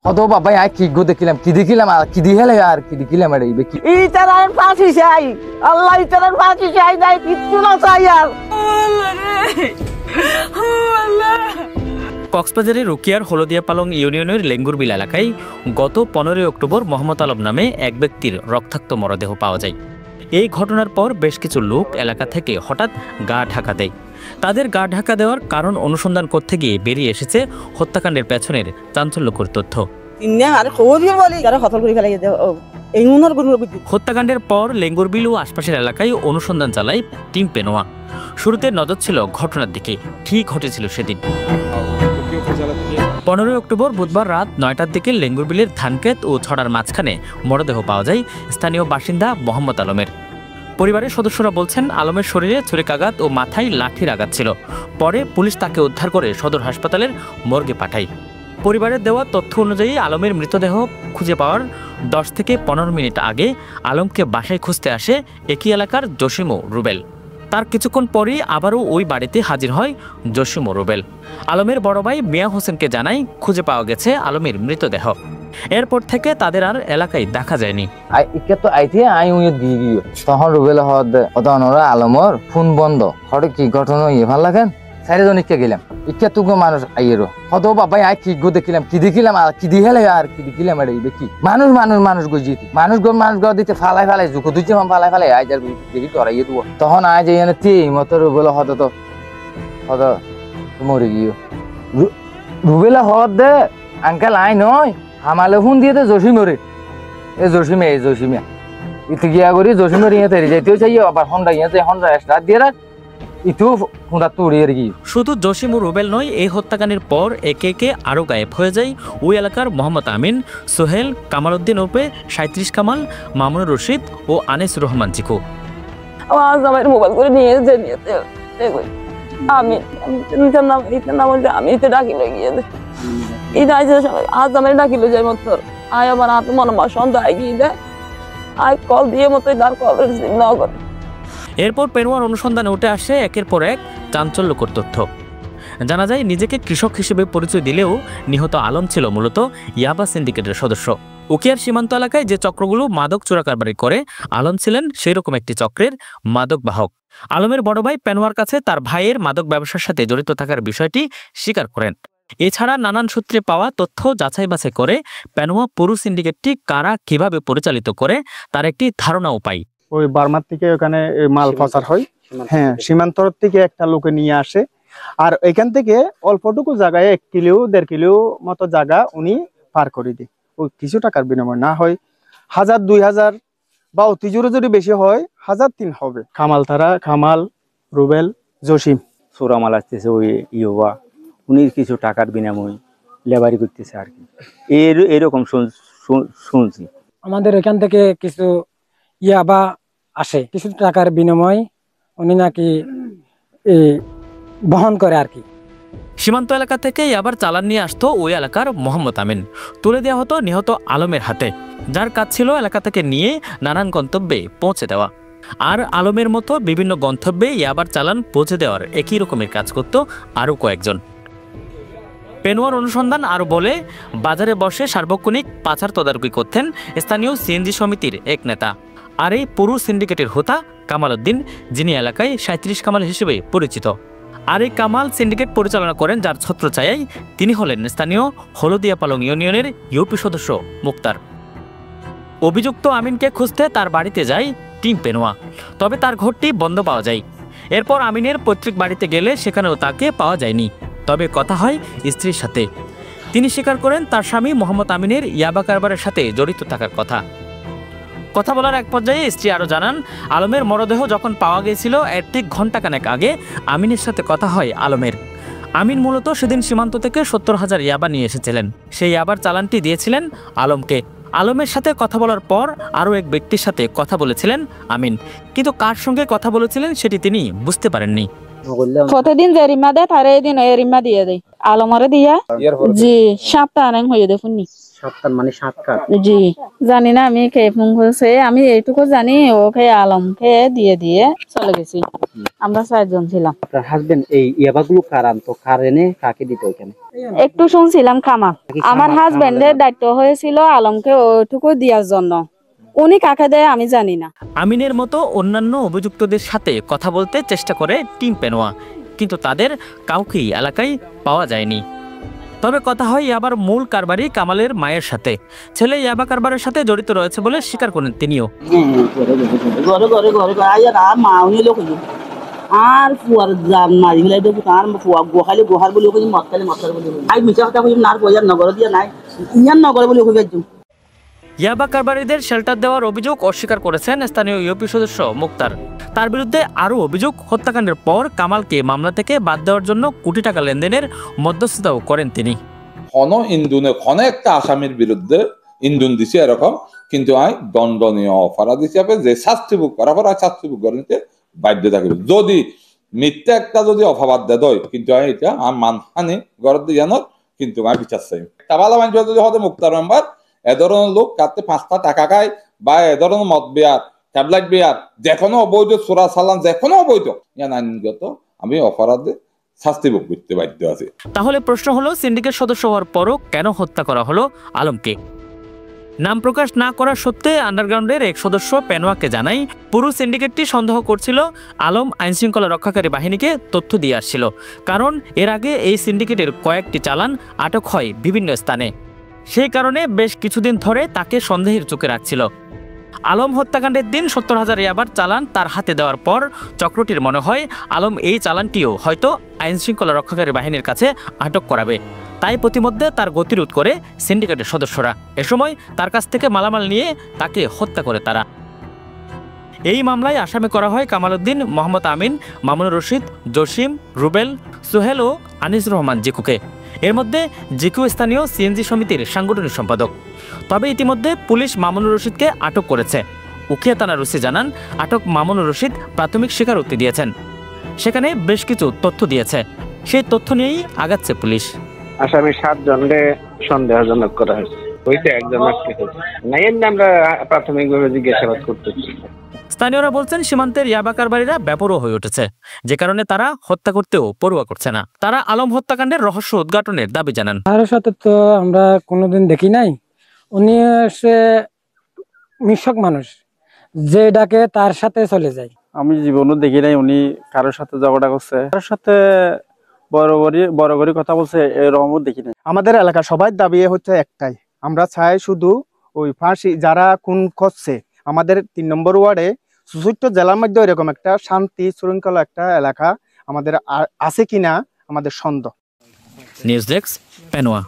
কত বাবা আয় কি গো দেখিলাম আর কি দিহেলে আর কি দেখিলাম আরে ইবে কি ইতারার ফাঁসি চাই আল্লাহ ইতারার ফাঁসি চাই নাই কিচ্ছু না চাই আর কক্সবাজারের রুকিয়ার হলদিয়া পালং ইউনিয়নের লেঙ্গুরবিল এলাকায় গত 15 অক্টোবর মোহাম্মদ আলম নামে এক ব্যক্তির রক্তাক্ত মরদেহ পাওয়া যায়। এই ঘটনার পর বেশ কিছু লোক এলাকা থেকে হঠাৎ গা ঢাকা দেয়। তাদের গা ঢাকা দেওয়ার কারণ অনুসন্ধান করতে গিয়ে বেরিয়ে এসেছে হত্যাকাণ্ডের পেছনের চাঞ্চল্যকর তথ্য। হত্যাকাণ্ডের পর লেঙ্গুরবিল ও আশপাশের এলাকায় অনুসন্ধান চালায় টিম পেনোয়া। শুরুতে নজর ছিল ঘটনার দিকে, কি ঘটেছিল সেদিন। 15 অক্টোবর বুধবার রাত 9টার দিকে লেঙ্গুরবিলের ধানক্ষেত ও ছড়ার মাঝখানে মরদেহ পাওয়া যায় স্থানীয় বাসিন্দা মোহাম্মদ আলমের। পরিবারের সদস্যরা বলছেন আলমের শরীরে ছুরিকাঘাত ও মাথায় লাঠির আঘাত ছিল। পরে পুলিশ তাকে উদ্ধার করে সদর হাসপাতালের মর্গে পাঠায়। পরিবারের দেওয়া তথ্য অনুযায়ী আলমের মৃতদেহ খুঁজে পাওয়ার 10 থেকে 15 মিনিট আগে আলমকে বাসায় খুঁজতে আসে একই এলাকার জসিম ও রুবেল। তার কিছুক্ষণ পরই আবারও ওই বাড়িতে হাজির হয় জসিম ও রুবেল। আলমের বড় ভাই মিয়া হোসেনকে জানায় খুঁজে পাওয়া গেছে আলমের মৃতদেহ। এরপর থেকে তাদের আর এলাকায় দেখা যায়নি। তখন রুবেল হওয়া আলমর ফোন বন্ধ হঠাৎ কি ঘটনা ভাল লাগেন 4 জন ইকে গেলাম ইকে তুগো মানুষ আইয়েরো কত বাবা আয় কি গো দেখিলাম আর কি দিহেলে আর কি দেখিলাম আরে ইবে কি মানুষ গজিতি মানুষ গো দিতে ফালাই জুকো দুইতে ফালাই আয় যার দেখি তোরাইয়ে দিব তখন আয় যে এনে তি মত রুবেল হদ মরে গিয়ে রুবেল হদ দে আঙ্কেল আয় নয় হামালে ফোন দিয়ে জসিমরে এই জসিমে ইতে গিয়া করি জসিমের ইয়ে তেরি যাইতেও চাই আবার হন্ডা স্টার্ট দিয়ে রাখ শুধু জসিম ও রুবেল নয়, এই হত্যাকাণ্ডের পর একে একে আরও গায়েব হয়ে যায় ওই এলাকার মোহাম্মদ আমিন, সোহেল, কামাল উদ্দিন ওপে 37 কামাল, মামুনুর রশিদ ও আনিস রহমান চিকু। মোবাইল করে নিয়ে আমি ডাকিল গিয়ে আজ আমার ডাকিল যাই মতো আয় আমার হাতে মনে মা সন্ধ্যা গিয়ে দেয় আয় কল দিয়ে মতো তার কল রিসিভ না করে। এরপর পেনোয়ার অনুসন্ধানে উঠে আসে একের পর এক চাঞ্চল্যকর তথ্য। জানা যায় নিজেকে কৃষক হিসেবে পরিচয় দিলেও নিহত আলম ছিল মূলত ইয়াবা সিন্ডিকেটের সদস্য। উকিয়ার সীমান্ত এলাকায় যে চক্রগুলো মাদক চোরাকারবারি করে আলম ছিলেন সেই রকম একটি চক্রের মাদক বাহক। আলমের বড় ভাই পেনোয়ার কাছে তার ভাইয়ের মাদক ব্যবসার সাথে জড়িত থাকার বিষয়টি স্বীকার করেন। এছাড়া নানান সূত্রে পাওয়া তথ্য যাচাই বাছাই করে পেনোয়া পুরো সিন্ডিকেটটি কারা কিভাবে পরিচালিত করে তার একটি ধারণাও পায়। ওই বার্মার থেকে ওখানে মাল পাচার হয়, হ্যাঁ সীমান্তর থেকে একটা লোকে নিয়ে আসে আর এখান থেকে অল্পটুকু জায়গায় 1 কিলো 1.5 কিলো মতো জায়গা উনি পার করে দেয়। ওই কিছু টাকার বিনিময় না হয় 1000 2000 বা অতি জোরে যদি বেশি হয় 1003 হবে। কামাল রুবেল জসিম চোরামাল আসতেছে ওই ইয়োবা উনি কিছু টাকার বিনিময় লেবারি করতেছে আর কি এরকম শুনছি। আমাদের এখান থেকে কিছু ইয়াবা আসে কিছু টাকার বিনিময় উনি নাকি বহন করে আর কি। সীমান্ত এলাকা থেকে আবার চালান নিয়ে আসতো ওই এলাকার মোহাম্মদ আমিন, তুলে দেওয়া হতো নিহত আলমের হাতে, যার কাজ ছিল এলাকা থেকে নিয়ে নানান গন্তব্যে পৌঁছে দেওয়া। আর আলমের মতো বিভিন্ন গন্তব্যে ইয়াবার চালান পৌঁছে দেওয়ার একই রকমের কাজ করত আরও কয়েকজন। পেনোয়ার অনুসন্ধান আরও বলে বাজারে বসে সার্বক্ষণিক পাচার তদারকি করতেন স্থানীয় সিএনজি সমিতির এক নেতা। আর এই পুরো সিন্ডিকেটের হোতা কামাল উদ্দিন, যিনি এলাকায় 37 কামাল হিসেবে পরিচিত। আর এই কামাল সিন্ডিকেট পরিচালনা করেন যার ছত্রছায়ায় তিনি হলেন স্থানীয় হলদিয়া পালং ইউনিয়নের ইউপি সদস্য মুক্তার। অভিযুক্ত আমিনকে খুঁজতে তার বাড়িতে যায় টিম পেনোয়া, তবে তার ঘরটি বন্ধ পাওয়া যায়। এরপর আমিনের পৈতৃক বাড়িতে গেলে সেখানেও তাকে পাওয়া যায়নি, তবে কথা হয় স্ত্রীর সাথে। তিনি স্বীকার করেন তার স্বামী মোহাম্মদ আমিনের ইয়াবা কারবারের সাথে জড়িত থাকার কথা বলার এক পর্যায়ে স্ত্রী আরও জানান আলমের মরদেহ যখন পাওয়া গিয়েছিল এর ঠিক ঘণ্টাখানেক আগে আমিনের সাথে কথা হয় আলমের। আমিন মূলত সেদিন সীমান্ত থেকে 70,000 ইয়াবা নিয়ে এসেছিলেন, সেই ইয়াবার চালানটি দিয়েছিলেন আলমকে। আলমের সাথে কথা বলার পর আরও এক ব্যক্তির সাথে কথা বলেছিলেন আমিন, কিন্তু কার সঙ্গে কথা বলেছিলেন সেটি তিনি বুঝতে পারেননি। প্রতিদিন যে রিমা দেয় তারে এদিন এই রিমা দিয়ে দেয় আলমরে দিয়া জি সপ্তাহ হয়ে দেখুন নি সপ্তাহ মানে 7 কাঠ জি জানি না আমি কে ফোন করছে আমি এইটুকু জানি ওকে আলমকে দিয়ে দিয়ে চলে গেছি আমরা 4 জন ছিলাম আপনার হাজবেন্ড এই ইয়াবাগুলো কার আনতো কার এনে কাকে দিত ওখানে একটু শুনছিলাম কামাল আমার হাজবেন্ডের দায়িত্ব হয়েছিল আলমকে ওইটুকু দেওয়ার জন্য উনি কাকে দেয় আমি জানি না আমিনের মতো অন্যান্য অভিযুক্তদের সাথে কথা বলতে চেষ্টা করে টিম পেনোয়া, কিন্তু তাদের কাউকেই এলাকায় পাওয়া যায়নি। তবে কথা হয় ইয়াবার মূল কারবারি কামালের মায়ের সাথে। ছেলে ইয়াবা কারবারের সাথে জড়িত রয়েছে বলে স্বীকার করেন তিনিও। আর ফুয়ার মারি ফেলাই দেখো তার ফুয়া গোহালি গোহার বলে ওকে মতকালে মতকালে বলে আই মিছা কথা কই নার পয়সা নগর দিয়া নাই ইয়ার নগর বলে ওকে বেজু। ইয়াবা কারবারিদের শেল্টার দেওয়ার অভিযোগ অস্বীকার করেছেন স্থানীয় ইউপি সদস্য মুক্তার। তার বিরুদ্ধে আরও অভিযোগ, হত্যাকাণ্ডের পর কামালকে মামলা থেকে বাদ দেওয়ার জন্য কোটি টাকা লেনদেনের মধ্যস্থতাও করেন তিনি। কোনো একটা আসামির বিরুদ্ধে ইন্ধন দিছে এরকম, কিন্তু আই দণ্ডনীয় অপরাধ হিসাবে যে শাস্তি ভোগ করার পর শাস্তি ভোগ করে নিতে বাধ্য থাকবে। যদি মিথ্যা একটা যদি অপবাদ দেয় কিন্তু আমি এটা আমার মানহানি গড় দিয়ে জানো, কিন্তু আমি বিচার চাই। একটা ভালো মানুষ যদি হতে মুক্তার মেম্বার এ ধরনের লোক কাটতে 5টা টাকা খায় বা এ ধরনের মদ বিয়ার ট্যাবলেট বিয়ার যে কোনো অবৈধ চোরা চালান যে কোনো অবৈধ আইনগত আমি অপরাধে শাস্তি ভোগ করতে বাধ্য আছি। তাহলে প্রশ্ন হলো, সিন্ডিকেট সদস্য হওয়ার পরও কেন হত্যা করা হলো আলমকে? নাম প্রকাশ না করা সত্ত্বে আন্ডারগ্রাউন্ডের এক সদস্য পেনোয়াকে জানাই, পুরো সিন্ডিকেটটি সন্দেহ করছিল আলম আইনশৃঙ্খলা রক্ষাকারী বাহিনীকে তথ্য দিয়ে আসছিল, কারণ এর আগে এই সিন্ডিকেটের কয়েকটি চালান আটক হয় বিভিন্ন স্থানে। সেই কারণে বেশ কিছুদিন ধরে তাকে সন্দেহের চোখে রাখছিল। আলম হত্যাকাণ্ডের দিন 70,000 ইয়াবার চালান তার হাতে দেওয়ার পর চক্রটির মনে হয় আলম এই চালানটিও হয়তো আইনশৃঙ্খলা রক্ষাকারী বাহিনীর কাছে আটক করাবে, তাই প্রতিমধ্যে তার গতিরোধ করে সিন্ডিকেটের সদস্যরা। এ সময় তার কাছ থেকে মালামাল নিয়ে তাকে হত্যা করে তারা। এই মামলায় আসামি করা হয় কামাল উদ্দিন, মোহাম্মদ আমিন, মামুনুর রশিদ, জসিম, রুবেল, সোহেল ও আনিস রহমান জিকুকে। এর মধ্যে জিকু স্থানীয় সিএনজি সমিতির সাংগঠনিক সম্পাদক। তবে ইতিমধ্যে পুলিশ মামুনুর রশিদকে আটক করেছে। উখিয়া থানার ওসি জানান, আটক মামুনুর রশিদ প্রাথমিক স্বীকারোক্তি দিয়েছেন, সেখানে বেশ কিছু তথ্য দিয়েছে। সেই তথ্য নিয়েই আগাচ্ছে পুলিশ। আসামি 7 জনকে সন্দেহজনক করা হয়েছে, ওইটা একজন না এমনি আমরা প্রাথমিকভাবে জিজ্ঞাসাবাদ করতেছি। স্থানীয়রা বলছেন, সীমান্তের ইয়াবা কারবারিরা বেপরোয়া হয়ে উঠেছে, যে কারণে তারা হত্যা করতেও পরোয়া করছে না। তারা আলম হত্যাকাণ্ডের রহস্য উদ্ঘাটনের দাবি জানান। তার সাথে তো আমরা কোনোদিন দেখি নাই, উনি সে মিশক মানুষ, যে ডাকে তার সাথে চলে যায়। আমি জীবনও দেখি নাই উনি কারোর সাথে ঝগড়া করছে, কারোর সাথে বড় করে কথা বলছে, এরকমও দেখি নাই। আমাদের এলাকার সবাই দাবি হচ্ছে একটাই, আমরা চাই শুধু ওই ফাঁসি যারা খুন করছে আমাদের 3 নম্বর ওয়ার্ডে সুসুট্ট জেলার মধ্যে এরকম একটা শান্তি শৃঙ্খলা একটা এলাকা আমাদের আছে কিনা আমাদের সন্দেহ। News desk, Penowa.